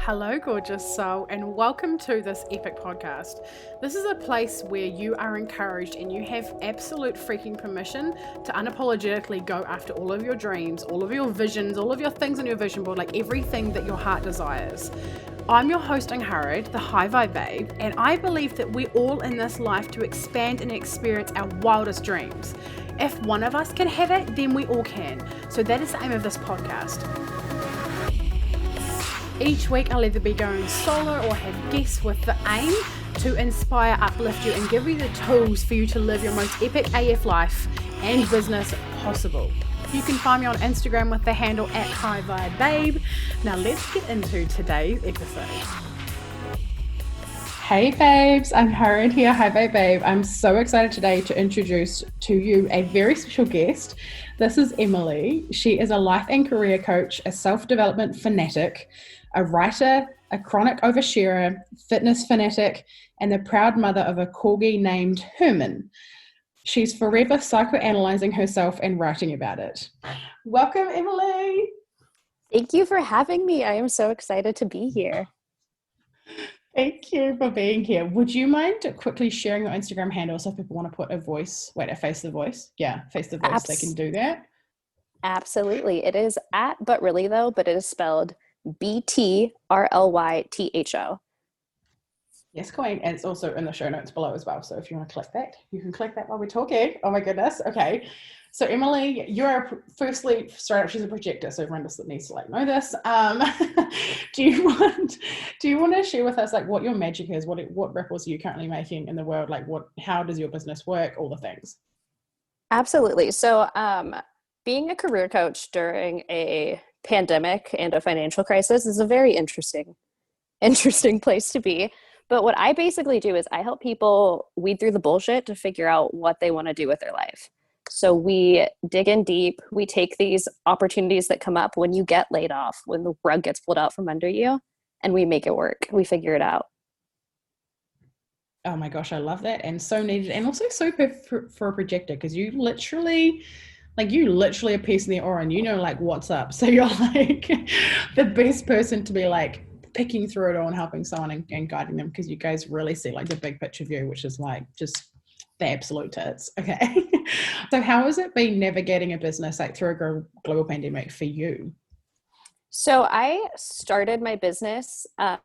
Hello, gorgeous soul, and welcome to this epic podcast. This is a place where you are encouraged and you have absolute freaking permission to unapologetically go after all of your dreams, all of your visions, all of your things on your vision board, like everything that your heart desires. I'm your host, Angharad, the High Vibe Babe, and I believe that we're all in this life to expand and experience our wildest dreams. If one of us can have it, then we all can. So that is the aim of this podcast. Each week I'll either be going solo or have guests with the aim to inspire, uplift you and give you the tools for you to live your most epic AF life and business possible. You can find me on Instagram with the handle @HighVibeBabe. Now let's get into today's episode. Hey babes, I'm Angharad here, Hi Vibe Babe. I'm so excited today to introduce to you a very special guest. This is Emily. She is a life and career coach, a self-development fanatic, a writer, a chronic oversharer, fitness fanatic, and the proud mother of a corgi named Herman. She's forever psychoanalyzing herself and writing about it. Welcome, Emily. Thank you for having me. I am so excited to be here. Thank you for being here. Would you mind quickly sharing your Instagram handle so if people want to put a face to the voice? Yeah, face to the voice, they can do that. Absolutely. It is but it is spelled BTRLYTHO. Yes, Queen. And it's also in the show notes below as well. So if you want to click that, you can click that while we're talking. Oh my goodness. Okay. So Emily, firstly, straight up, she's a projector. So everyone just needs to know this. Do you want to share with us what your magic is? What ripples are you currently making in the world? How does your business work? All the things. Absolutely. So being a career coach during a pandemic and a financial crisis is a very interesting place to be. But what I basically do is I help people weed through the bullshit to figure out what they want to do with their life. So we dig in deep. We take these opportunities that come up when you get laid off, when the rug gets pulled out from under you, and we make it work. We figure it out. Oh my gosh, I love that. And so needed. And also so perfect for a projector, because you literally a piece in the aura and what's up. So you're the best person to be picking through it all and helping someone and guiding them, because you guys really see the big picture view, which is just the absolute tits. Okay. So how has it been navigating a business through a global pandemic for you? So I started my business at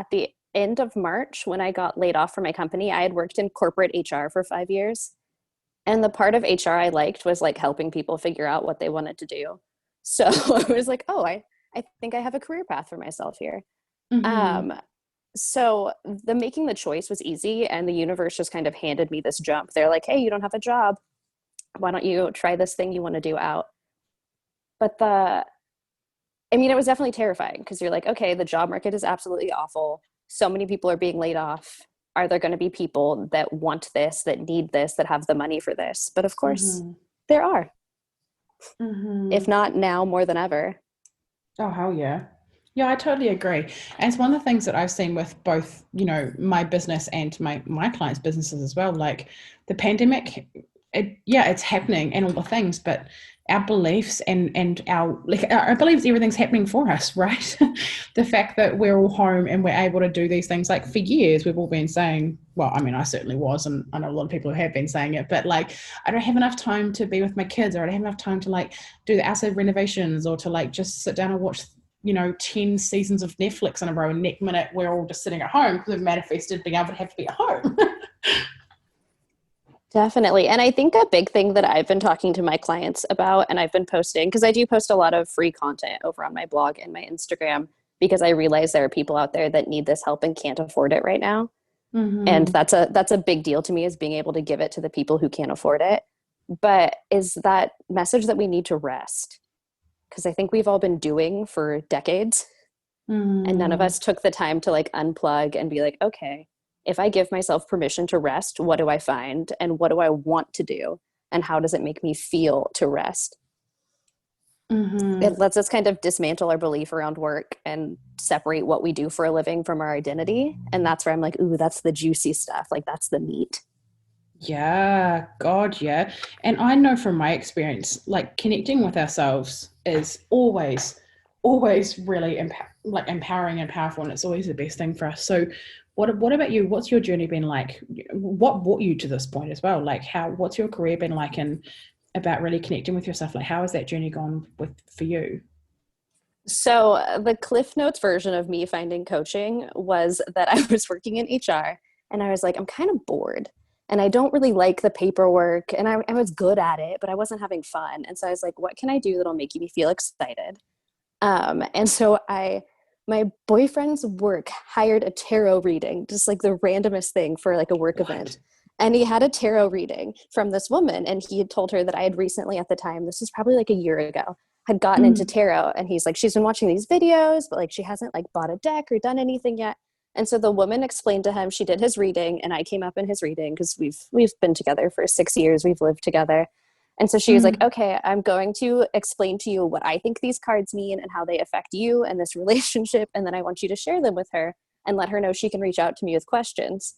the end of March when I got laid off from my company. I had worked in corporate HR for 5 years. And the part of HR I liked was helping people figure out what they wanted to do. So I was I think I have a career path for myself here. Mm-hmm. So making the choice was easy, and the universe just kind of handed me this jump. They're hey, you don't have a job. Why don't you try this thing you want to do out? But it was definitely terrifying, because you're okay, the job market is absolutely awful. So many people are being laid off. Are there going to be people that want this, that need this, that have the money for this? But of course, mm-hmm. there are. Mm-hmm. If not now, more than ever. Oh, hell yeah. Yeah, I totally agree. And it's one of the things that I've seen with both, my business and my clients' businesses as well. The pandemic, it's happening and all the things, but our beliefs and our beliefs, everything's happening for us, right? The fact that we're all home and we're able to do these things, for years, we've all been saying, well, I certainly was, and I know a lot of people who have been saying it, but I don't have enough time to be with my kids, or I don't have enough time to do the outside renovations, or to just sit down and watch 10 seasons of Netflix in a row, and next minute we're all just sitting at home because we've manifested being able to have to be at home. Definitely. And I think a big thing that I've been talking to my clients about, and I've been posting, because I do post a lot of free content over on my blog and my Instagram, because I realize there are people out there that need this help and can't afford it right now. Mm-hmm. And that's a big deal to me, is being able to give it to the people who can't afford it. But is that message that we need to rest. Because I think we've all been doing for decades, and none of us took the time to unplug and be okay, if I give myself permission to rest, what do I find, and what do I want to do, and how does it make me feel to rest? Mm-hmm. It lets us kind of dismantle our belief around work and separate what we do for a living from our identity. And that's where I'm ooh, that's the juicy stuff. That's the meat. Yeah, God, yeah. And I know from my experience, connecting with ourselves is always always really empowering and powerful, and it's always the best thing for us. So what about you? What's your journey been like? What brought you to this point as well? Like what's your career been like, and about really connecting with yourself? Like how has that journey gone for you? So the Cliff Notes version of me finding coaching was that I was working in HR and I was like, I'm kind of bored and I don't really like the paperwork and I was good at it, but I wasn't having fun. And so I was like, what can I do that'll make me feel excited? And so my boyfriend's work hired a tarot reading, just like the randomest thing for like a work event. What? And he had a tarot reading from this woman. And he had told her that I had recently at the time, this was probably like a year ago, had gotten into Mm. tarot. And he's like, she's been watching these videos, but like she hasn't like bought a deck or done anything yet. And so the woman explained to him, she did his reading and I came up in his reading because we've been together for 6 years. We've lived together. And so she was like, Mm. okay, I'm going to explain to you what I think these cards mean and how they affect you and this relationship. And then I want you to share them with her and let her know she can reach out to me with questions.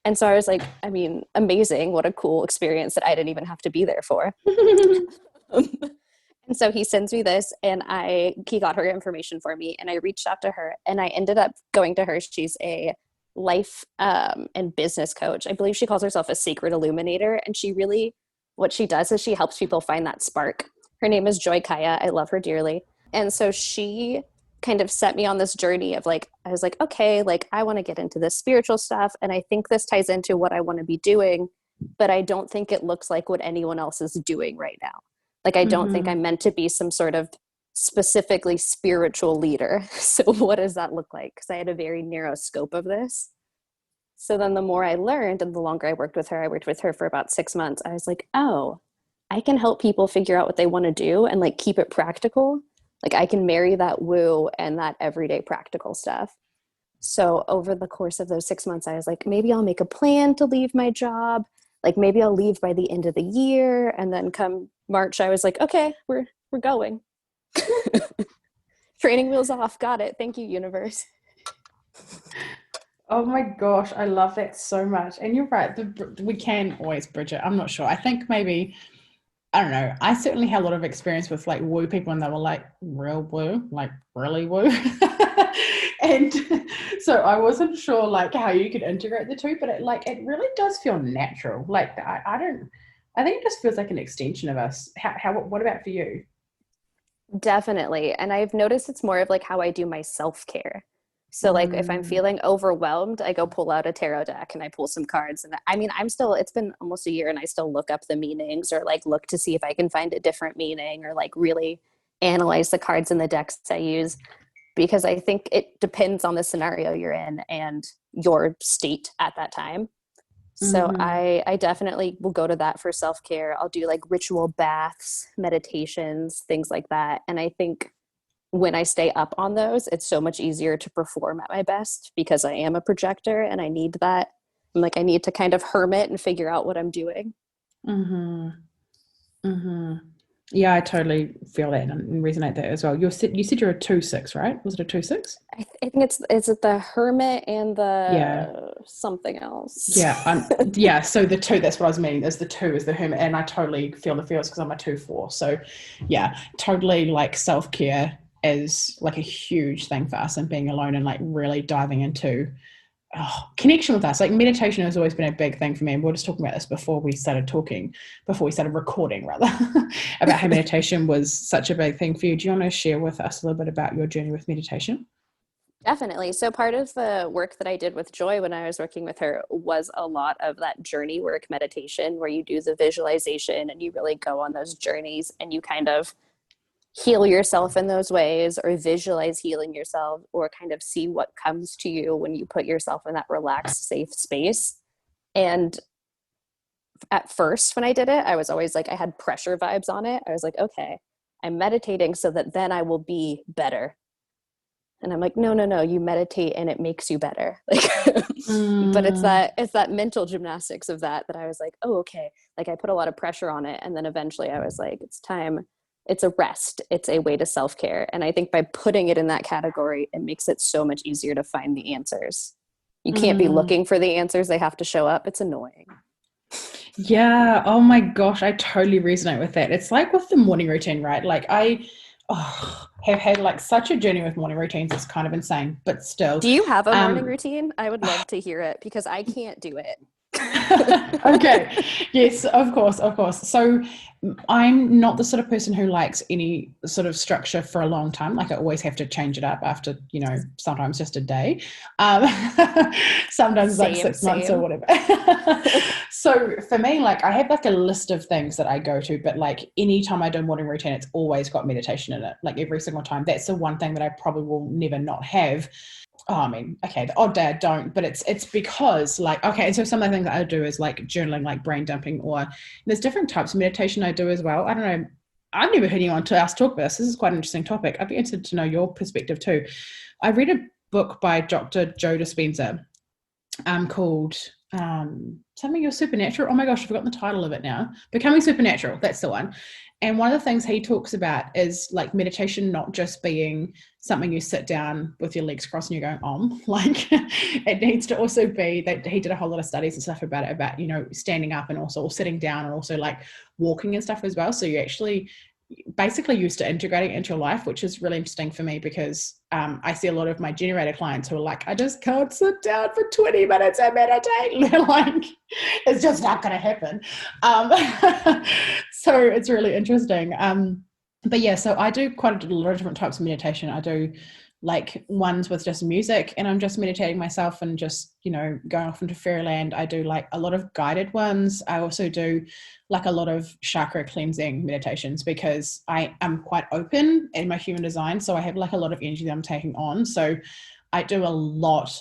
And so I was like, I mean, amazing. What a cool experience that I didn't even have to be there for. And so he sends me this and he got her information for me and I reached out to her and I ended up going to her. She's a life and business coach. I believe she calls herself a sacred illuminator. And what she does is she helps people find that spark. Her name is Joy Kaya. I love her dearly. And so she kind of set me on this journey of like, I was like, okay, like I want to get into this spiritual stuff. And I think this ties into what I want to be doing, but I don't think it looks like what anyone else is doing right now. Like, I don't think Mm-hmm. I'm meant to be some sort of specifically spiritual leader. So what does that look like? Because I had a very narrow scope of this. So then the more I learned and the longer I worked with her for about 6 months, I was like, oh, I can help people figure out what they want to do and like keep it practical. Like I can marry that woo and that everyday practical stuff. So over the course of those 6 months, I was like, maybe I'll make a plan to leave my job. Like maybe I'll leave by the end of the year. And then come March, I was like, okay, we're going. Training wheels off. Got it. Thank you, universe. Oh my gosh, I love that so much. And you're right, we can always bridge it. I'm not sure. I think maybe, I don't know. I certainly had a lot of experience with like woo people and they were like real woo, like really woo. And so I wasn't sure like how you could integrate the two, but it really does feel natural. Like I don't, I think it just feels like an extension of us. What about for you? Definitely. And I've noticed it's more of like how I do my self-care. So like if I'm Mm, feeling overwhelmed, I go pull out a tarot deck and I pull some cards. And I mean, it's been almost a year and I still look up the meanings or like look to see if I can find a different meaning or like really analyze the cards in the decks I use because I think it depends on the scenario you're in and your state at that time. So mm-hmm. I definitely will go to that for self-care. I'll do like ritual baths, meditations, things like that. And I think when I stay up on those, it's so much easier to perform at my best because I am a projector and I need that. I'm like, I need to kind of hermit and figure out what I'm doing. Mm-hmm. Mm-hmm. Yeah, I totally feel that and resonate that as well. You said you're a 2/6, right? Was it a 2/6? I think it's the hermit and Yeah. the something else. Yeah, yeah. So the two, that's what I was meaning, is the two is the hermit, and I totally feel the feels because I'm a 2/4. So yeah, totally like self-care is like a huge thing for us and being alone and like really diving into connection with us. Like meditation has always been a big thing for me. And we were just talking about this before we started recording rather, about how meditation was such a big thing for you. Do you want to share with us a little bit about your journey with meditation? Definitely. So part of the work that I did with Joy when I was working with her was a lot of that journey work meditation where you do the visualization and you really go on those journeys and you kind of heal yourself in those ways or visualize healing yourself or kind of see what comes to you when you put yourself in that relaxed, safe space. And at first, when I did it, I was always like, I had pressure vibes on it. I was like, okay, I'm meditating so that then I will be better. And I'm like, no, no, no, you meditate and it makes you better. Like, but Mm, it's that mental gymnastics of that I was like, oh, okay. Like I put a lot of pressure on it. And then eventually I was like, it's time. It's a rest. It's a way to self-care. And I think by putting it in that category, it makes it so much easier to find the answers. You can't be mm. looking for the answers. They have to show up. It's annoying. Yeah. Oh my gosh, I totally resonate with that. It's like with the morning routine, right? Like I Oh, have had like such a journey with morning routines. It's kind of insane, but still. Do you have a morning Um, routine? I would love to hear it because I can't do it. okay. Yes, of course, of course. So I'm not the sort of person who likes any sort of structure for a long time. Like I always have to change it up after, sometimes just a day. Um, sometimes like Same, 6 months or same. whatever. So for me, like I have like a list of things that I go to, but like anytime I do a morning routine, it's always got meditation in it. Like every single time. That's the one thing that I probably will never not have. Oh, I mean, okay, the odd day I don't, but it's because like okay, and so some of the things that I do is like journaling, like brain dumping, or there's different types of meditation I do as well. I don't know. I've never heard anyone else talk about this. This is quite an interesting topic. I'd be interested to know your perspective too. I read a book by Dr. Joe Dispenza called something Your Supernatural. Oh my gosh, I've forgotten the title of it now. Becoming Supernatural. That's the one. And one of the things he talks about is like meditation not just being something you sit down with your legs crossed and you're going like it needs to also be that he did a whole lot of studies and stuff about it, about standing up and also sitting down and also like walking and stuff as well. So you actually basically used to integrating it into your life, which is really interesting for me because I see a lot of my generator clients who are like, I just can't sit down for 20 minutes and meditate. And they're like, it's just not going to happen. So it's really interesting. But yeah, so I do quite a lot of different types of meditation. I do like ones with just music and I'm just meditating myself and just, going off into fairyland. I do like a lot of guided ones. I also do like a lot of chakra cleansing meditations because I am quite open in my human design. So I have like a lot of energy that I'm taking on. So I do a lot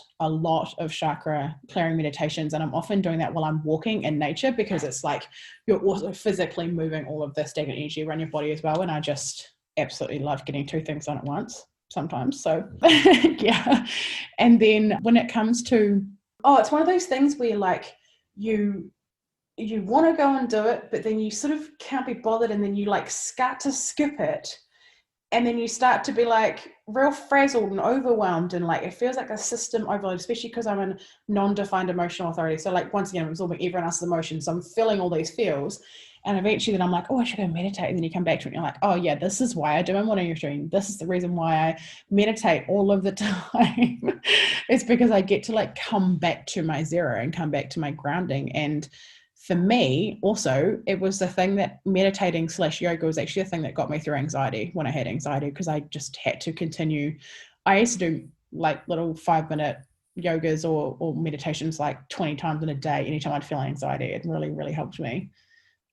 of chakra clearing meditations. And I'm often doing that while I'm walking in nature because it's like you're also physically moving all of the stagnant energy around your body as well. And I just absolutely love getting two things done at once sometimes. So yeah. And then when it comes to, it's one of those things where like you want to go and do it, but then you sort of can't be bothered and then you like start to skip it and then you start to be like real frazzled and overwhelmed and like it feels like a system overload, especially because I'm a non-defined emotional authority. So like once again I'm absorbing everyone else's emotions, so I'm feeling all these feels and eventually then I'm like, oh, I should go meditate, and then you come back to it and you're like, oh yeah, this is why I do my morning routine, this is the reason why I meditate all of the time. It's because I get to like come back to my zero and come back to my grounding. And for me also it was the thing that meditating / yoga was actually the thing that got me through anxiety when I had anxiety, because I just had to continue. I used to do like little 5-minute yogas or meditations like 20 times in a day anytime I'd feel anxiety. It really really helped me.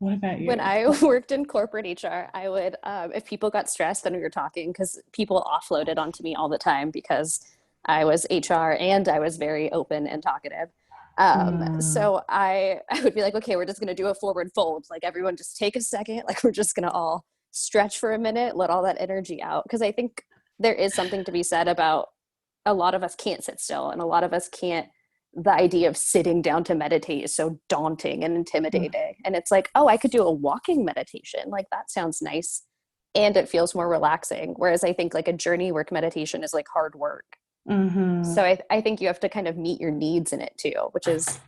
What about When you? I worked in corporate HR, I would, if people got stressed when we were talking, because people offloaded onto me all the time because I was HR and I was very open and talkative. Mm, So I would be like, okay, we're just going to do a forward fold. Like everyone just take a second. Like we're just going to all stretch for a minute, let all that energy out. Because I think there is something to be said about a lot of us can't sit still and a lot of us can't, the idea of sitting down to meditate is so daunting and intimidating. And it's like, oh, I could do a walking meditation. Like that sounds nice. And it feels more relaxing. Whereas I think like a journey work meditation is like hard work. So mm-hmm, I think you have to kind of meet your needs in it too, which is,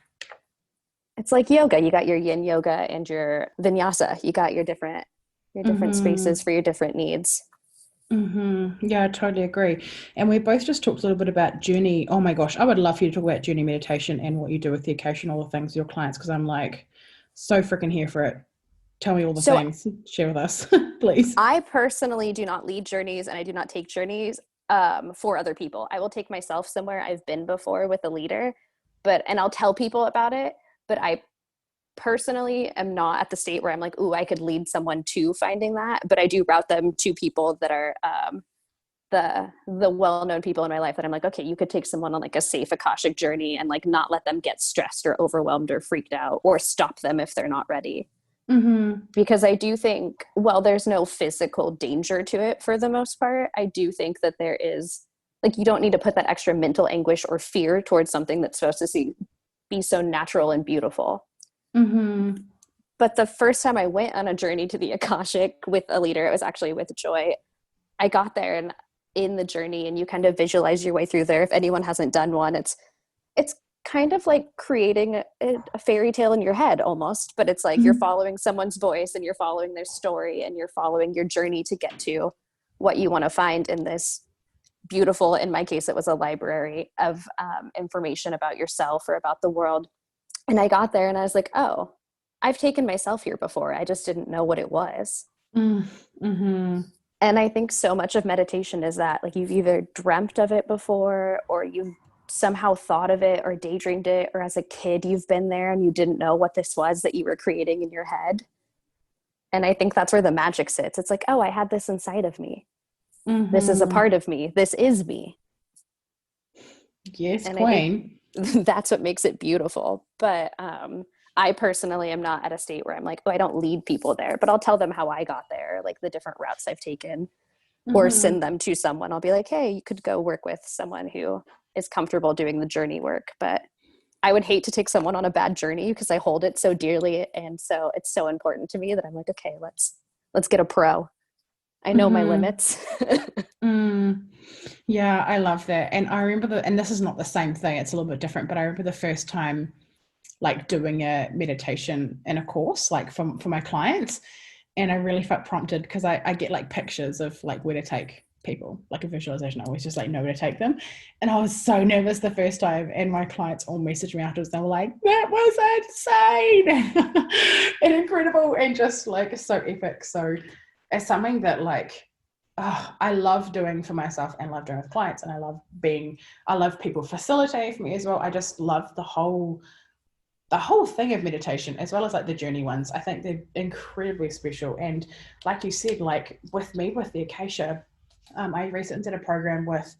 it's like yoga. You got your yin yoga and your vinyasa. You got your different mm-hmm. spaces for your different needs. Yeah, I totally agree. And we both just talked a little bit about journey. Oh my gosh, I would love for you to talk about journey meditation and what you do with the akasha and all the things with your clients, because I'm like so freaking here for it. Tell me all the So things. Share with us, please. I personally do not lead journeys and I do not take journeys for other people. I will take myself somewhere I've been before with a leader, and I'll tell people about it. But I personally am not at the state where I'm like, ooh, I could lead someone to finding that. But I do route them to people that are the well-known people in my life that I'm like, okay, you could take someone on like a safe akashic journey and like not let them get stressed or overwhelmed or freaked out or stop them if they're not ready. Mm-hmm. Because I do think, well, there's no physical danger to it for the most part. I do think that there is, like, you don't need to put that extra mental anguish or fear towards something that's supposed to be so natural and beautiful. Mm-hmm. But the first time I went on a journey to the Akashic with a leader, it was actually with Joy. I got there and in the journey, and you kind of visualize your way through there. If anyone hasn't done one, it's kind of like creating a fairy tale in your head almost, but it's like you're Mm-hmm. following someone's voice and you're following their story and you're following your journey to get to what you want to find in this beautiful, in my case, it was a library of information about yourself or about the world. And I got there and I was like, oh, I've taken myself here before. I just didn't know what it was. Mm-hmm. And I think so much of meditation is that, like, you've either dreamt of it before, or you've somehow thought of it or daydreamed it, or as a kid, you've been there and you didn't know what this was that you were creating in your head. And I think that's where the magic sits. It's like, oh, I had this inside of me. This is a Mm-hmm. part of me. This is me. Yes, And I think queen. that's what makes it beautiful. But I personally am not at a state where I'm like, oh, I don't lead people there, but I'll tell them how I got there, like the different routes I've taken, or Mm-hmm. send them to someone. I'll be like, hey, you could go work with someone who is comfortable doing the journey work. But I would hate to take someone on a bad journey because I hold it so dearly. And so it's so important to me that I'm like, okay, let's get a pro. I know my Mm-hmm. limits. Mm. Yeah, I love that. And I remember and this is not the same thing, it's a little bit different, but I remember the first time like doing a meditation in a course, like for my clients. And I really felt prompted because I get like pictures of like where to take people, like a visualization. I always just like know where to take them. And I was so nervous the first time. And my clients all messaged me afterwards. They were like, that was insane and incredible and just like so epic. So it's something that like, oh, I love doing for myself and love doing with clients. And I love people facilitating for me as well. I just love the whole thing of meditation, as well as like the journey ones. I think they're incredibly special. And like you said, like with me with the akasha, I recently did a program with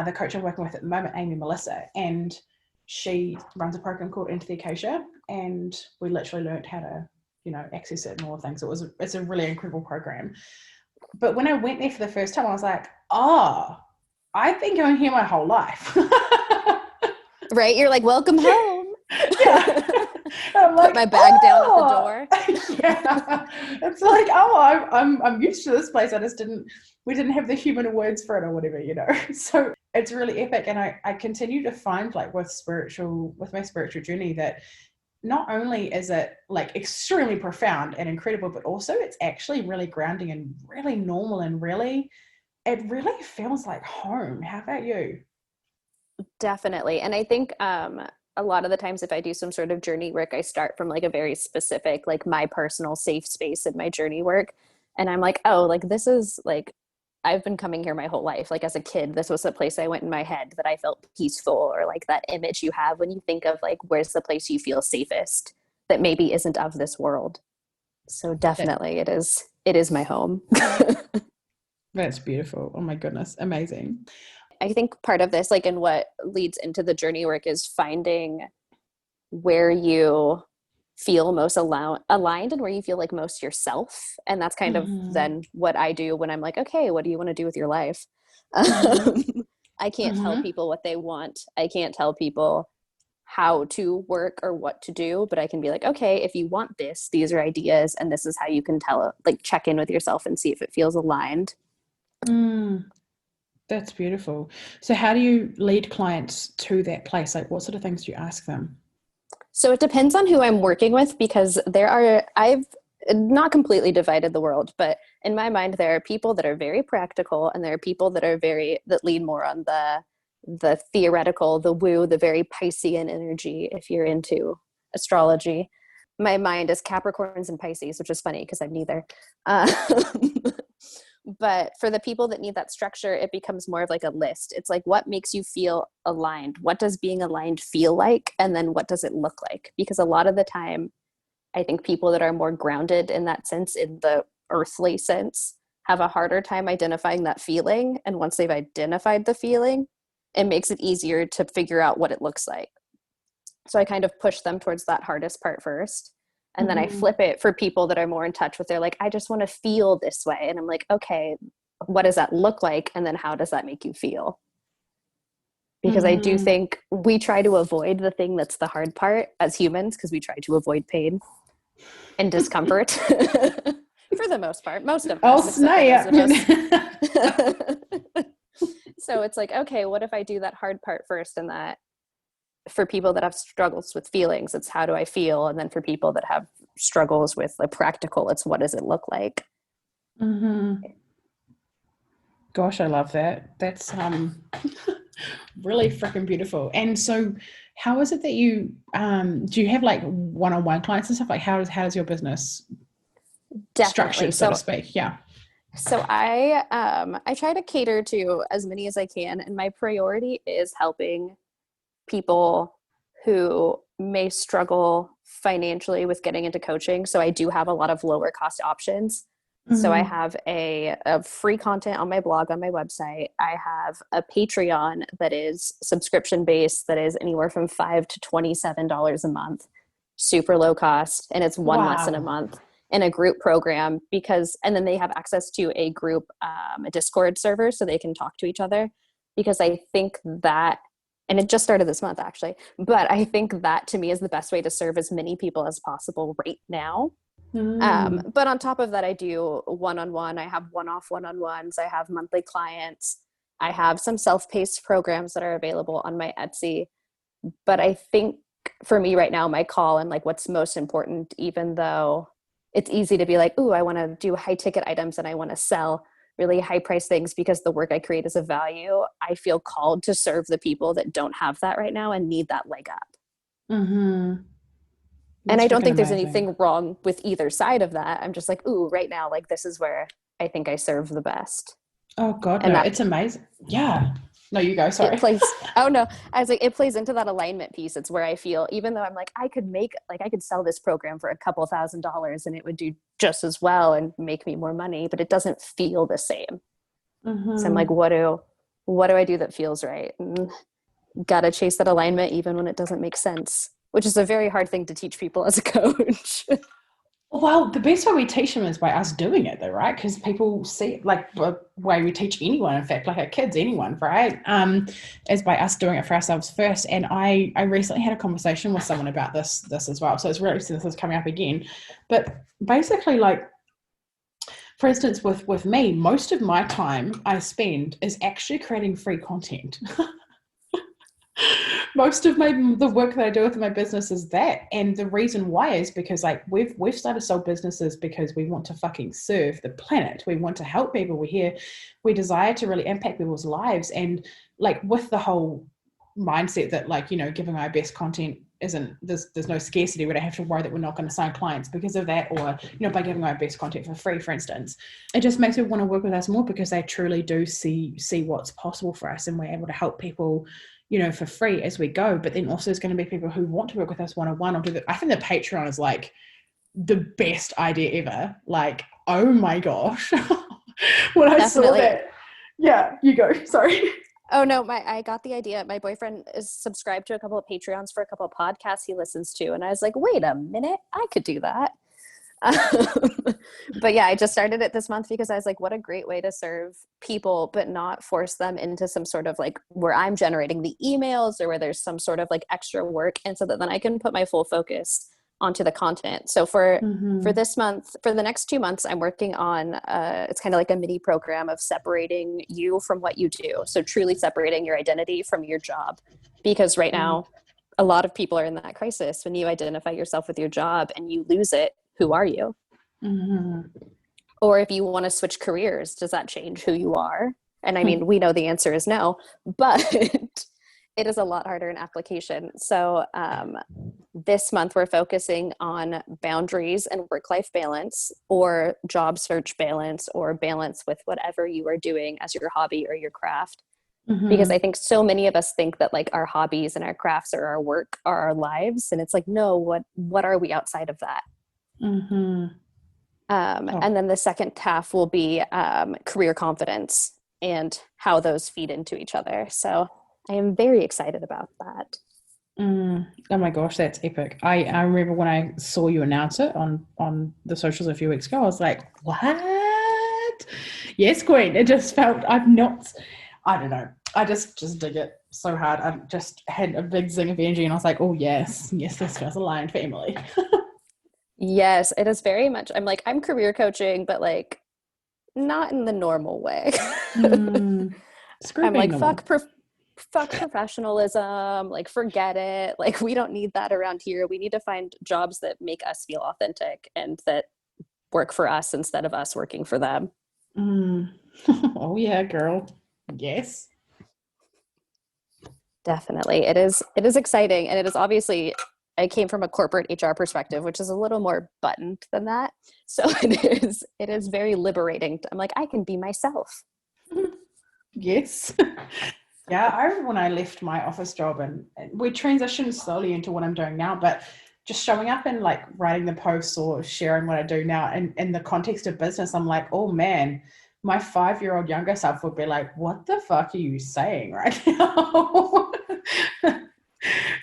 the coach I'm working with at the moment, Amy Melissa, and she runs a program called Into the Akasha, and we literally learned how to, access it and all the things. It's a really incredible program. But when I went there for the first time, I was like, oh, I've been going here my whole life. Right? You're like, welcome home. Yeah. I'm Put like, my bag down at the oh, door. yeah. It's like, oh, I'm used to this place. We didn't have the human words for it or whatever, So it's really epic. And I continue to find like with my spiritual journey that not only is it like extremely profound and incredible, but also it's actually really grounding and really normal and it really feels like home. How about you? Definitely. And I think a lot of the times if I do some sort of journey work, I start from like a very specific, like my personal safe space in my journey work. And I'm like, oh, like this is like, I've been coming here my whole life. Like as a kid, this was the place I went in my head that I felt peaceful, or like that image you have when you think of like, where's the place you feel safest that maybe isn't of this world. So That definitely it is my home. that's beautiful. Oh my goodness, amazing. I think part of this, like, and what leads into the journey work is finding where you feel most aligned and where you feel like most yourself. And that's kind of Mm-hmm. then what I do when I'm like, okay, what do you want to do with your life? Mm-hmm. I can't tell Mm-hmm. people what they want. I can't tell people how to work or what to do, but I can be like, okay, if you want this, these are ideas, and this is how you can tell, like, check in with yourself and see if it feels aligned. Mm, that's beautiful. So how do you lead clients to that place? Like what sort of things do you ask them? So it depends on who I'm working with, because I've not completely divided the world, but in my mind, there are people that are very practical and there are people that that lean more on the theoretical, the woo, the very Piscean energy, if you're into astrology. My mind is Capricorns and Pisces, which is funny because I'm neither. Uh, but for the people that need that structure, it becomes more of like a list. It's like, what makes you feel aligned? What does being aligned feel like? And then what does it look like? Because a lot of the time, I think people that are more grounded in that sense, in the earthly sense, have a harder time identifying that feeling. And once they've identified the feeling, it makes it easier to figure out what it looks like. So I kind of push them towards that hardest part first. And then I Mm-hmm. flip it for people that are more in touch with, they're like, I just want to feel this way. And I'm like, okay, what does that look like? And then how does that make you feel? Because I do Mm-hmm. think we try to avoid the thing that's the hard part as humans, because we try to avoid pain and discomfort for the most part, most of Oh us, except for those snap. of us. So it's like, okay, what if I do that hard part first? And that for people that have struggles with feelings, it's how do I feel? And then for people that have struggles with the practical, it's what does it look like? Mm-hmm. Gosh, I love that. That's really freaking beautiful. And so how is it that you do you have like one-on-one clients and stuff? Like how does your business Definitely. structured, so to So speak? Yeah. I try to cater to as many as I can, and my priority is helping people who may struggle financially with getting into coaching. So I do have a lot of lower cost options. So I Mm-hmm. have a free content on my blog on my website. I have a Patreon that is subscription based that is anywhere from $5 to $27 a month, super low cost, and it's one lesson a Wow. month in a group program because, and then they have access to a group, a Discord server so they can talk to each other because I think that, and it just started this month actually, but I think that to me is the best way to serve as many people as possible right now. Mm. But on top of that, I do one-on-one. I have one-off one-on-ones. I have monthly clients. I have some self-paced programs that are available on my Etsy. But I think for me right now, my call and like what's most important, even though it's easy to be like, ooh, I want to do high ticket items and I want to sell really high price things because the work I create is of value. I feel called to serve the people that don't have that right now and need that leg up. Mm-hmm. And That's I don't freaking think there's amazing. anything wrong with either side of that. I'm just like, ooh, right now, like this is where I think I serve the best. Oh God, And no, that it's amazing. Yeah. No, you go, it sorry. plays, oh no, I was like, it plays into that alignment piece. It's where I feel, even though I'm like, I could make, like, I could sell this program for a couple $1,000s and it would do just as well and make me more money, but it doesn't feel the same. So I'm like, Mm-hmm. what do I do that feels right? And gotta chase that alignment even when it doesn't make sense, which is a very hard thing to teach people as a coach. Well, the best way we teach them is by us doing it, though, right? Because people see it, like the way we teach anyone, in fact, like our kids, anyone, right? Is by us doing it for ourselves first. And I recently had a conversation with someone about this as well. So it's really interesting this is coming up again. But basically, like for instance, with me, most of my time I spend is actually creating free content. Most of the work that I do with my business is that, and the reason why is because like we've started sole businesses because we want to fucking serve the planet. We want to help people. We're here. We desire to really impact people's lives, and like with the whole mindset that like giving our best content isn't there's no scarcity. We don't have to worry that we're not going to sign clients because of that, or by giving our best content for free, for instance. It just makes people want to work with us more because they truly do see what's possible for us, and we're able to help people for free as we go. But then also there's going to be people who want to work with us one-on-one or do that. I think the Patreon is like the best idea ever. Like, oh my gosh. When I saw Definitely. that, yeah, you go. Sorry. Oh no, my I got the idea. My boyfriend is subscribed to a couple of Patreons for a couple of podcasts he listens to, and I was like, wait a minute, I could do that. But yeah, I just started it this month because I was like, what a great way to serve people, but not force them into some sort of like where I'm generating the emails or where there's some sort of like extra work, and so that then I can put my full focus onto the content. So for Mm-hmm. this month, for the next 2 months, I'm working on it's kind of like a mini program of separating you from what you do. So truly separating your identity from your job, because right Mm-hmm. now a lot of people are in that crisis. When you identify yourself with your job and you lose it, who are you? Mm-hmm. Or if you want to switch careers, does that change who you are? And I Hmm. mean, we know the answer is no, but it is a lot harder in application. So this month, we're focusing on boundaries and work life balance, or job search balance, or balance with whatever you are doing as your hobby or your craft. Because I Mm-hmm. think so many of us think that like our hobbies and our crafts or our work are our lives. And it's like, no, what are we outside of that? Mm-hmm. Oh, And then the second half will be career confidence and how those feed into each other. So I am very excited about that. oh my gosh, that's epic. I remember when I saw you announce it on the socials a few weeks ago, I was like, what? Yes, Queen. It just felt I've not I don't know. I just dig it so hard. I just had a big zing of energy and I was like, oh yes, yes, this feels aligned for Emily. Yes, it is very much. I'm like, I'm career coaching, but like not in the normal way. Mm, screw I'm being like, normal. fuck professionalism. Like, forget it. Like, we don't need that around here. We need to find jobs that make us feel authentic and that work for us instead of us working for them. Mm. Oh yeah, girl. Yes. Definitely. It is exciting, and it is obviously, I came from a corporate HR perspective, which is a little more buttoned than that. So it is very liberating. I'm like, I can be myself. Yes. Yeah, I remember when I left my office job and we transitioned slowly into what I'm doing now, but just showing up and like writing the posts or sharing what I do now and in the context of business, I'm like, oh man, my 5-year-old younger self would be like, what the fuck are you saying right now?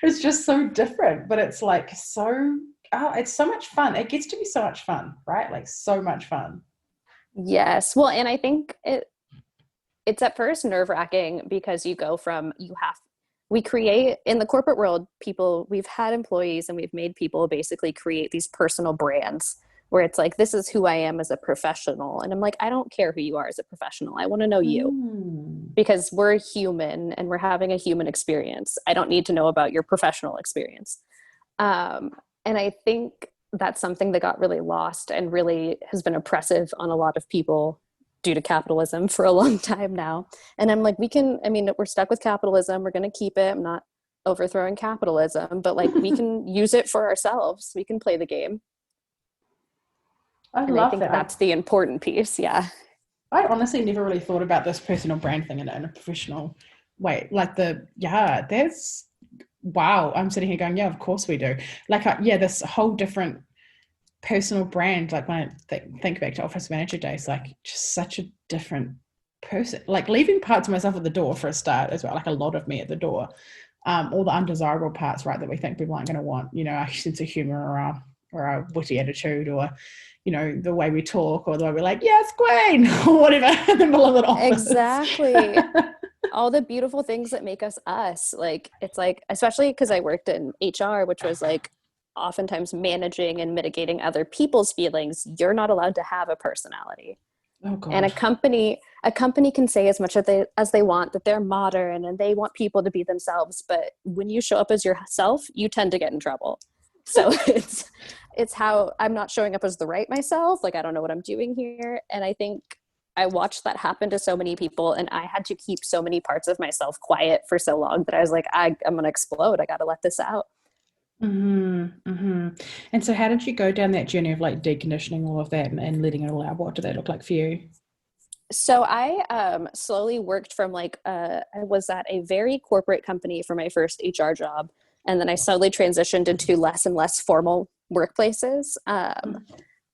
It's just so different, but it's like so, oh, it's so much fun. It gets to be so much fun, right? Like so much fun. Yes. Well, and I think it's at first nerve-wracking because you go from, we create in the corporate world, people, we've had employees and we've made people basically create these personal brands where it's like, this is who I am as a professional. And I'm like, I don't care who you are as a professional. I want to know you, Mm. because we're human and we're having a human experience. I don't need to know about your professional experience. Um, and I think that's something that got really lost and really has been oppressive on a lot of people due to capitalism for a long time now. And I'm like, I mean, we're stuck with capitalism. We're going to keep it. I'm not overthrowing capitalism, but like we can use it for ourselves. We can play the game. I And I love think that. that's the important piece. Yeah. I honestly never really thought about this personal brand thing in a professional way. Like yeah, there's, wow. I'm sitting here going, yeah, of course we do. Like, yeah, this whole different personal brand. Like when I think back to office manager days, like just such a different person. Like leaving parts of myself at the door for a start as well. Like a lot of me at the door. All the undesirable parts, right, that we think people aren't going to want. You know, our sense of humor or our witty attitude or the way we talk or the way we're like, yes, Queen, or whatever in the middle of an office. Exactly. All the beautiful things that make us us. Like, it's like, especially because I worked in HR, which was like oftentimes managing and mitigating other people's feelings. You're not allowed to have a personality. Oh And God. a company can say as much as they want, that they're modern and they want people to be themselves, but when you show up as yourself, you tend to get in trouble. So it's how I'm not showing up as the right myself. Like, I don't know what I'm doing here. And I think I watched that happen to so many people, and I had to keep so many parts of myself quiet for so long that I was like, I'm going to explode. I got to let this out. Mm-hmm, mm-hmm. And so how did you go down that journey of like deconditioning all of that and letting it all out? What did that look like for you? So I slowly worked from like, I was at a very corporate company for my first HR job. And then I slowly transitioned into less and less formal workplaces.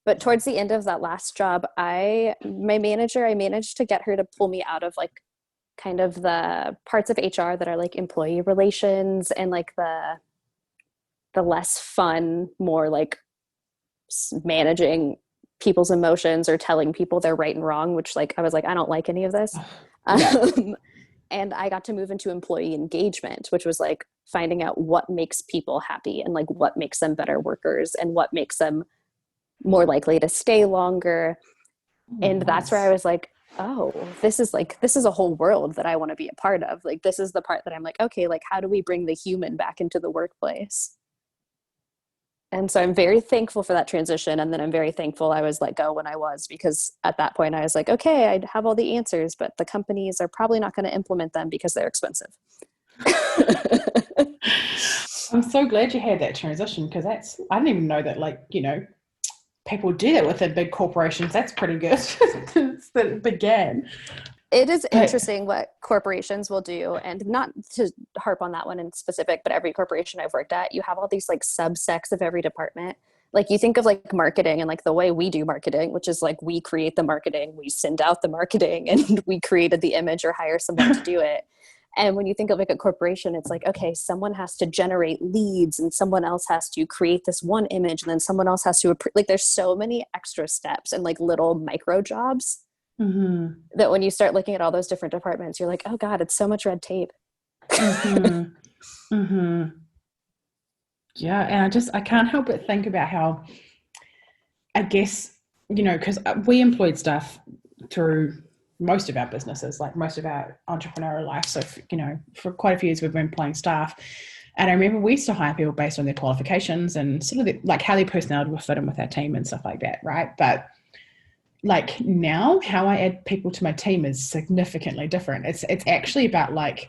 But towards the end of that last job, my manager, I managed to get her to pull me out of like kind of the parts of HR that are like employee relations and like the less fun, more like managing people's emotions or telling people they're right and wrong, which like I was like, I don't like any of this. Yeah. Um, and I got to move into employee engagement, which was like finding out what makes people happy and like what makes them better workers and what makes them more likely to stay longer. Oh, And that's where I nice. was like, oh, this is a whole world that I want to be a part of. Like, this is the part that I'm like, okay, like, how do we bring the human back into the workplace? And so I'm very thankful for that transition. And then I'm very thankful I was let go when I was, because at that point I was like, okay, I have all the answers, but the companies are probably not going to implement them because they're expensive. I'm so glad you had that transition because I didn't even know that, like, people do that within big corporations. That's pretty good that it began. It is But interesting what corporations will do, and not to harp on that one in specific, but every corporation I've worked at, you have all these like subsects of every department. Like, you think of like marketing and like the way we do marketing, which is like we create the marketing, we send out the marketing, and we created the image or hire someone to do it. And when you think of like a corporation, it's like, okay, someone has to generate leads and someone else has to create this one image and then someone else has to, like, there's so many extra steps and like little micro jobs mm-hmm, that when you start looking at all those different departments, you're like, oh God, it's so much red tape. mm-hmm, mm-hmm. Yeah, and I can't help but think about how I guess, because we employed staff through most of our businesses, like most of our entrepreneurial life. So, for quite a few years, we've been employing staff. And I remember we used to hire people based on their qualifications and sort of like how their personality would fit in with our team and stuff like that, right? But like now how I add people to my team is significantly different. It's actually about like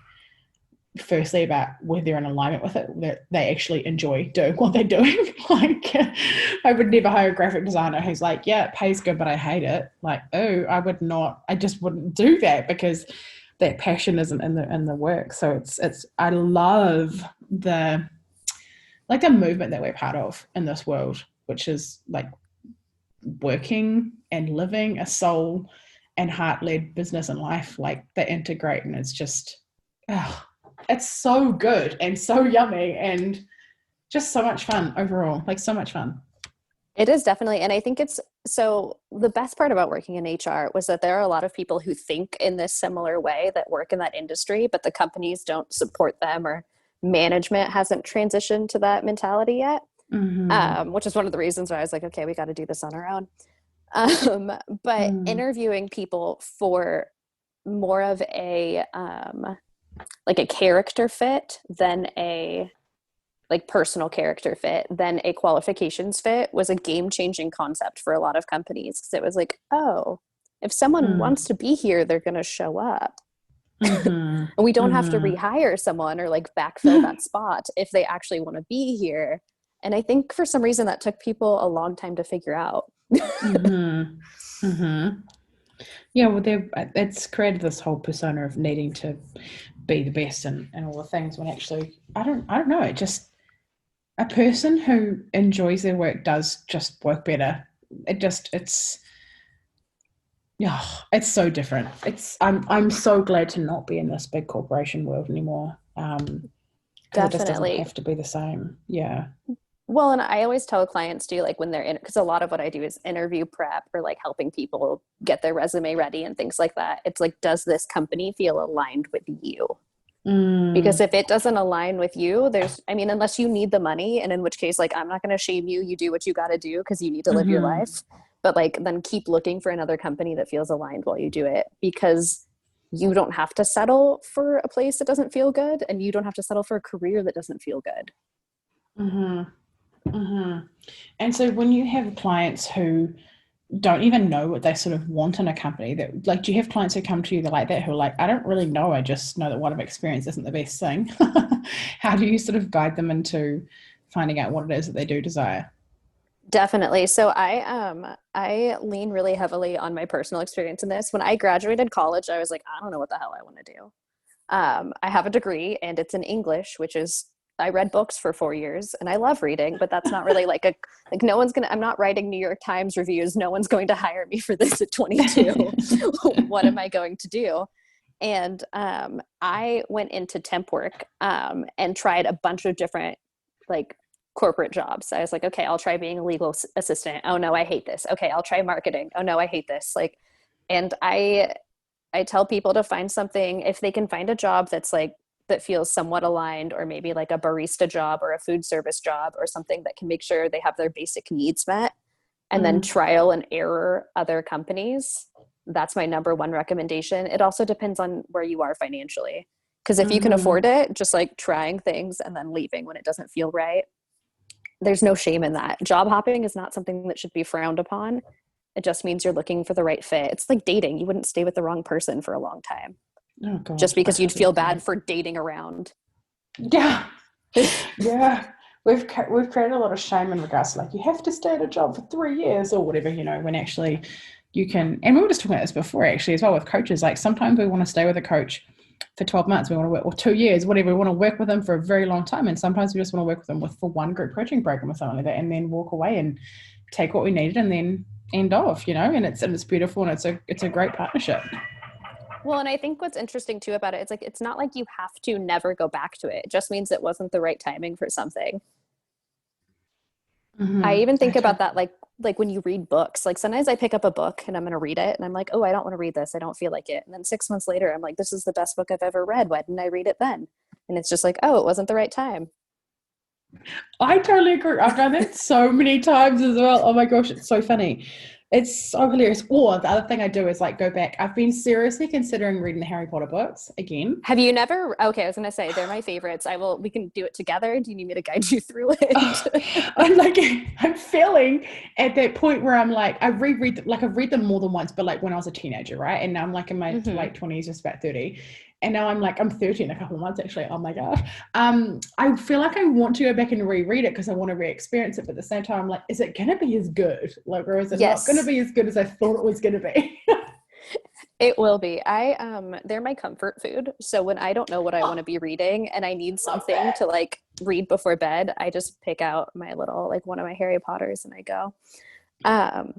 firstly about whether they're in alignment with it, that they actually enjoy doing what they're doing. Like I would never hire a graphic designer who's like, yeah, it pays good, but I hate it. Like, oh, I just wouldn't do that because that passion isn't in the work. So it's I love the like the movement that we're part of in this world, which is like working and living a soul and heart-led business and life like they integrate, and it's just oh, it's so good and so yummy and just so much fun overall, like so much fun. It is definitely. And I think it's so the best part about working in HR was that there are a lot of people who think in this similar way that work in that industry, but the companies don't support them or management hasn't transitioned to that mentality yet. Mm-hmm. Which is one of the reasons why I was like, okay, we got to do this on our own. But Mm. interviewing people for more of a like a character fit than a like personal character fit than a qualifications fit was a game changing concept for a lot of companies because it was like, oh, if someone Mm. wants to be here, they're going to show up. Mm-hmm. And we don't have to Mm-hmm. rehire someone or like backfill that spot if they actually want to be here. And I think for some reason that took people a long time to figure out. Mm-hmm. Mm-hmm. Yeah, well, it's created this whole persona of needing to be the best and all the things when actually I don't know. It just a person who enjoys their work does just work better. It's yeah, it's so different. I'm so glad to not be in this big corporation world anymore. Because it just doesn't Definitely. have to be the same. Yeah. Well, and I always tell clients too, like when they're in, because a lot of what I do is interview prep or like helping people get their resume ready and things like that. It's like, does this company feel aligned with you? Because Mm, if it doesn't align with you, I mean, unless you need the money, and in which case, like, I'm not going to shame you. You do what you got to do because you need to live your mm-hmm, life. But like, then keep looking for another company that feels aligned while you do it because you don't have to settle for a place that doesn't feel good, and you don't have to settle for a career that doesn't feel good. mm-hmm, mm-hmm. And so when you have clients who don't even know what they sort of want in a company, that like do you have clients who come to you that like that who are like, I don't really know, I just know that what I've experienced isn't the best thing. How do you sort of guide them into finding out what it is that they do desire? Definitely. So I lean really heavily on my personal experience in this. When I graduated college, I was like, I don't know what the hell I want to do. I have a degree and it's in English, which is I read books for 4 years and I love reading, but that's not really like a like no one's gonna I'm not writing New York Times reviews. No one's going to hire me for this at 22. What am I going to do? And I went into temp work and tried a bunch of different like corporate jobs. I was like, okay, I'll try being a legal assistant. Oh no, I hate this. Okay, I'll try marketing. Oh no, I hate this. Like, and I tell people to find something if they can find a job that's like that feels somewhat aligned, or maybe like a barista job or a food service job or something that can make sure they have their basic needs met, and then Mm, trial and error other companies. That's my number one recommendation. It also depends on where you are financially. Because if you can mm-hmm, afford it, just like trying things and then leaving when it doesn't feel right, there's no shame in that. Job hopping is not something that should be frowned upon. It just means you're looking for the right fit. It's like dating. You wouldn't stay with the wrong person for a long time oh just god, I because you'd totally feel agree. bad for dating around. Yeah. Yeah, we've created a lot of shame in regards to like you have to stay at a job for 3 years or whatever, when actually you can. And we were just talking about this before actually as well with coaches. Like sometimes we want to stay with a coach for 12 months, we want to work or 2 years, whatever. We want to work with them for a very long time, and sometimes we just want to work with them for one group coaching program or something like that, and then walk away and take what we needed and then end off. And it's beautiful, and it's a great partnership. Well, and I think what's interesting too about it, it's like it's not like you have to never go back to it. It just means it wasn't the right timing for something. I Mm-hmm. even I think about that like when you read books. Like sometimes I pick up a book and I'm going to read it and I'm like, "Oh, I don't want to read this. I don't feel like it." And then 6 months later, I'm like, "This is the best book I've ever read. Why didn't I read it then?" And it's just like, "Oh, it wasn't the right time." totally agree. I've done that so many times as well. Oh my gosh, it's so funny. It's so hilarious. Or the other thing I do is like go back. I've been seriously considering reading the Harry Potter books again. Have you never? Okay, I was gonna say they're my favorites. We can do it together. Do you need me to guide you through it? Oh, I'm like, I'm feeling at that point where I'm like, I've read them more than once, but like when I was a teenager, right? And now I'm like in my Hmm. late 20s, just about 30. And now I'm like, I'm 30 in a couple of months actually. Oh my God. I feel like I want to go back and reread it because I want to re-experience it. But at the same time, I'm like, is it going to be as good? Like, or is it not going to Yes, be as good as I thought it was going to be? it will be. They're my comfort food. So when I don't know what I want to be reading and I need Love something that. to like read before bed, I just pick out my little like one of my Harry Potters and I go. Um,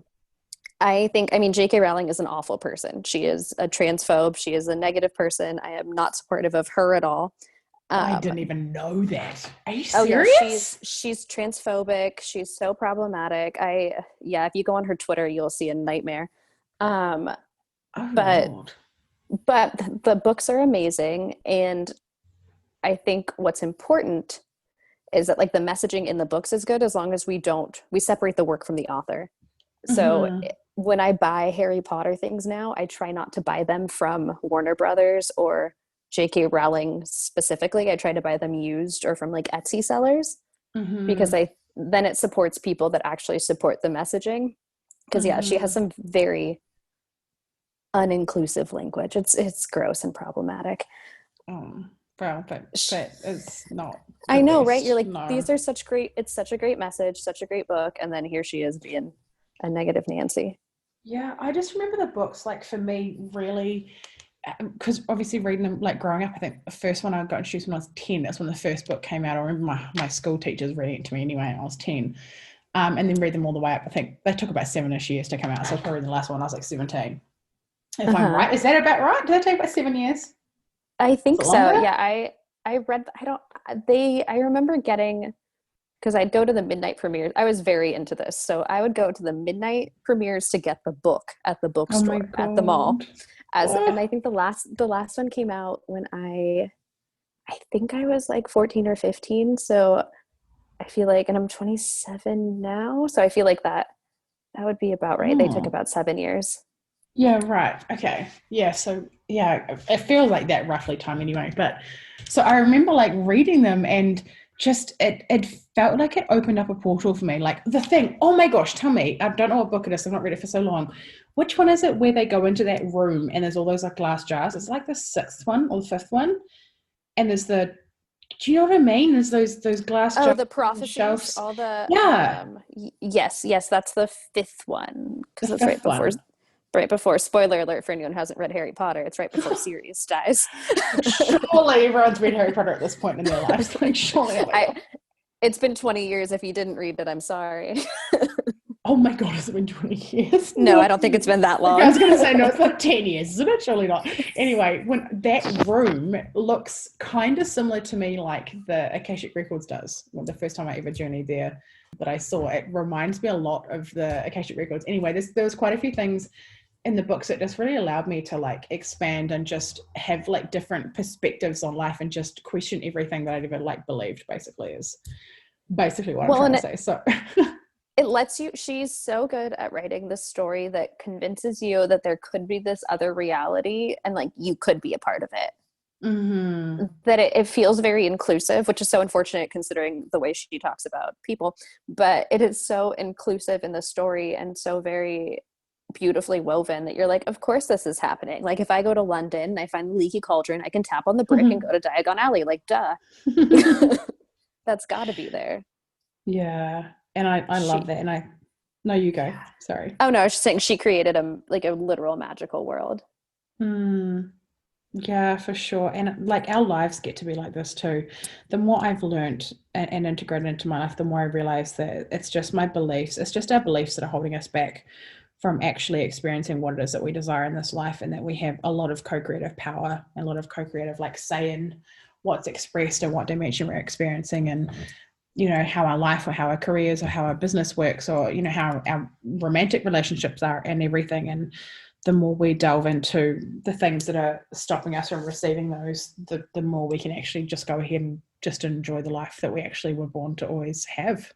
I mean, J.K. Rowling is an awful person. She is a transphobe. She is a negative person. I am not supportive of her at all. I Um, didn't even know that. Are you oh yeah, serious? she's transphobic. She's so problematic. Yeah, if you go on her Twitter, you'll see a nightmare. Um, Oh but Lord. but the books are amazing, and I think what's important is that like the messaging in the books is good as long as we separate the work from the author. So Mm-hmm. when I buy Harry Potter things now, I try not to buy them from Warner Brothers or J.K. Rowling specifically. I try to buy them used or from like Etsy sellers because Mm-hmm. I then it supports people that actually support the messaging. Because yeah, she has Mm-hmm. some very uninclusive language. It's gross and problematic. Well, that is not the I know, right? You're best. like, No. these are such great, it's such a great message, such a great book. And then here she is being a negative Nancy. Yeah, I just remember the books, like for me, really, because obviously reading them, like growing up, I think the first one I got introduced when I was 10, that's when the first book came out. I remember my school teachers reading it to me anyway, I was 10. And then read them all the way up. I think they took about 7-ish years to come out. So I was probably reading the last one, I was like 17. If I'm Uh-huh. right, is that about right? Did they take about 7 years? I Was think it so. longer? Yeah, I read I don't they I remember getting because I'd go to the midnight premieres. I was very into this. So I would go to the midnight premieres to get the book at the Oh my bookstore at the mall. God. And Oh, I think the last one came out when I think I was like 14 or 15. So I feel like and I'm 27 now, so I feel like that would be about right. They took oh. about 7 years. Yeah, right. Okay. Yeah. So, yeah, it feels like that roughly time anyway. But so I remember like reading them and just it felt like it opened up a portal for me. Like the thing, oh my gosh, tell me, I don't know what book it is. I've not read it for so long. Which one is it where they go into that room and there's all those like glass jars? It's like the sixth one or the fifth one. And there's do you know what I mean? There's those glass Oh, jars the on the prophecies, shelves. all the Yeah, yes, that's the fifth one the because it's fifth one. right before spoiler alert for anyone who hasn't read Harry Potter. It's right before Sirius dies. Surely everyone's read Harry Potter at this point in their lives. Like, surely, oh my I God. It's been 20 years. If you didn't read it, I'm sorry. Oh my God, has it been 20 years? No, No. I don't think it's been that Okay, I long. was going to say, no, it's like 10 years, isn't it? Surely not. Anyway, when that room looks kind of similar to me, like the Akashic Records does. Well, the first time I ever journeyed there that I saw, it reminds me a lot of the Akashic Records. Anyway, there was quite a few things in the books that just really allowed me to like expand and just have like different perspectives on life and just question everything that I'd ever like believed, basically, is basically what I'm Well, trying and to say. So, it lets you, she's so good at writing this story that convinces you that there could be this other reality and like you could be a part of it. mm-hmm. That it feels very inclusive, which is so unfortunate considering the way she talks about people. But it is so inclusive in the story and so very beautifully woven that you're like, of course this is happening. Like if I go to London and I find the leaky cauldron, I can tap on the brick and go to Diagon Alley. Like, duh. That's got to be there. Yeah, and I love She, that. And no, you go. Sorry. oh no, I was just saying she created a literal magical world. Hmm. Yeah, for sure. And like our lives get to be like this too. The more I've learned and integrated into my life, the more I realize that it's just my beliefs. It's just our beliefs that are holding us back from actually experiencing what it is that we desire in this life, and that we have a lot of co-creative power, a lot of co-creative like say in what's expressed and what dimension we're experiencing, and how our life or how our careers or how our business works, or how our romantic relationships are and everything. And the more we delve into the things that are stopping us from receiving those, the more we can actually just go ahead and just enjoy the life that we actually were born to always have.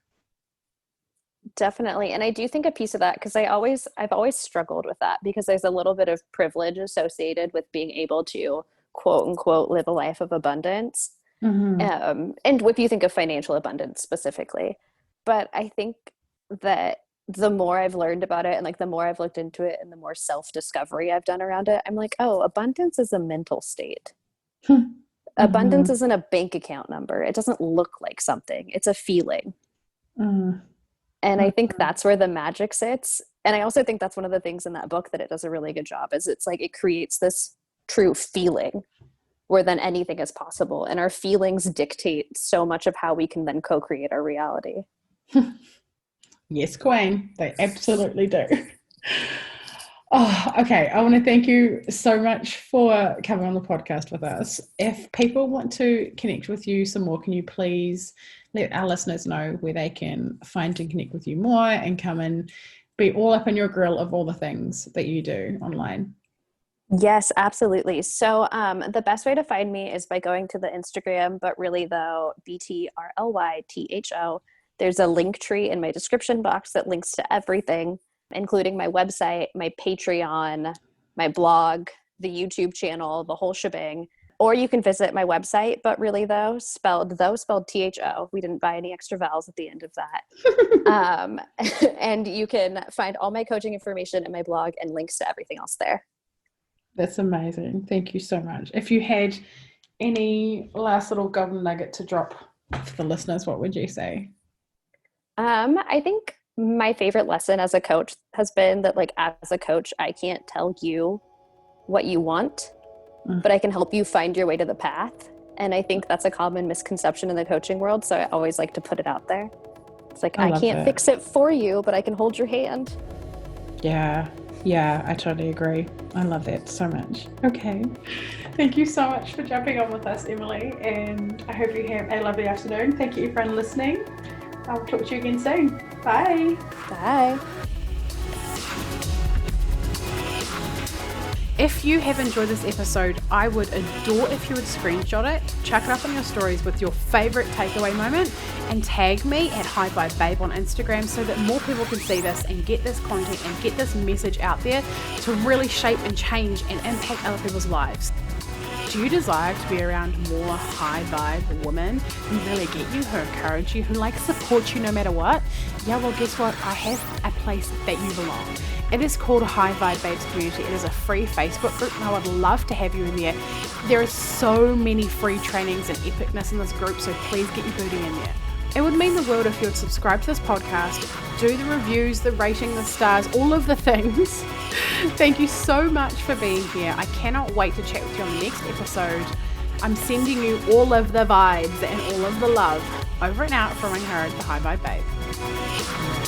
Definitely. And I do think a piece of that, because I've always struggled with that because there's a little bit of privilege associated with being able to quote unquote live a life of abundance. Hmm. And if you think of financial abundance specifically, but I think that the more I've learned about it and like the more I've looked into it and the more self-discovery I've done around it, I'm like, oh, abundance is a mental state. Abundance Hmm. isn't a bank account number. It doesn't look like something. It's a feeling. Mm. And I think that's where the magic sits. And I also think that's one of the things in that book that it does a really good job is it's like it creates this true feeling where then anything is possible. And our feelings dictate so much of how we can then co-create our reality. Yes, Queen, they absolutely do. Oh, okay. I want to thank you so much for coming on the podcast with us. If people want to connect with you some more, can you please let our listeners know where they can find and connect with you more and come and be all up in your grill of all the things that you do online? Yes, absolutely. So the best way to find me is by going to the Instagram, but really though, BTRLYTHO. There's a link tree in my description box that links to everything, including my website, my Patreon, my blog, the YouTube channel, the whole shebang. Or you can visit my website, but really though, spelled THO. We didn't buy any extra vowels at the end of that. Um, and you can find all my coaching information in my blog and links to everything else there. That's amazing. Thank you so much. If you had any last little golden nugget to drop for the listeners, what would you say? I think my favorite lesson as a coach has been that, like, as a coach, I can't tell you what you want, Mm, but I can help you find your way to the path. And I think that's a common misconception in the coaching world. So I always like to put it out there. It's like, I I love can't that. fix it for you, but I can hold your hand. Yeah, yeah, I totally agree. I love that so much. Okay. Thank you so much for jumping on with us, Emily, and I hope you have a lovely afternoon. Thank you, everyone listening. I'll talk to you again soon. Bye. Bye. If you have enjoyed this episode, I would adore if you would screenshot it, chuck it up on your stories with your favorite takeaway moment, and tag me at High Vibe Babe on Instagram so that more people can see this and get this content and get this message out there to really shape and change and impact other people's lives. Do you desire to be around more high vibe women who really get you, who encourage you, who like support you no matter what? Yeah, well, guess what? I have a place that you belong. It is called High Vibe Babes Community. It is a free Facebook group and I would love to have you in there. There are so many free trainings and epicness in this group, so please get your booty in there. It would mean the world if you would subscribe to this podcast, do the reviews, the rating, the stars, all of the things. Thank you so much for being here. I cannot wait to chat with you on the next episode. I'm sending you all of the vibes and all of the love. Over and out from Angharad, the High Vibe Babe.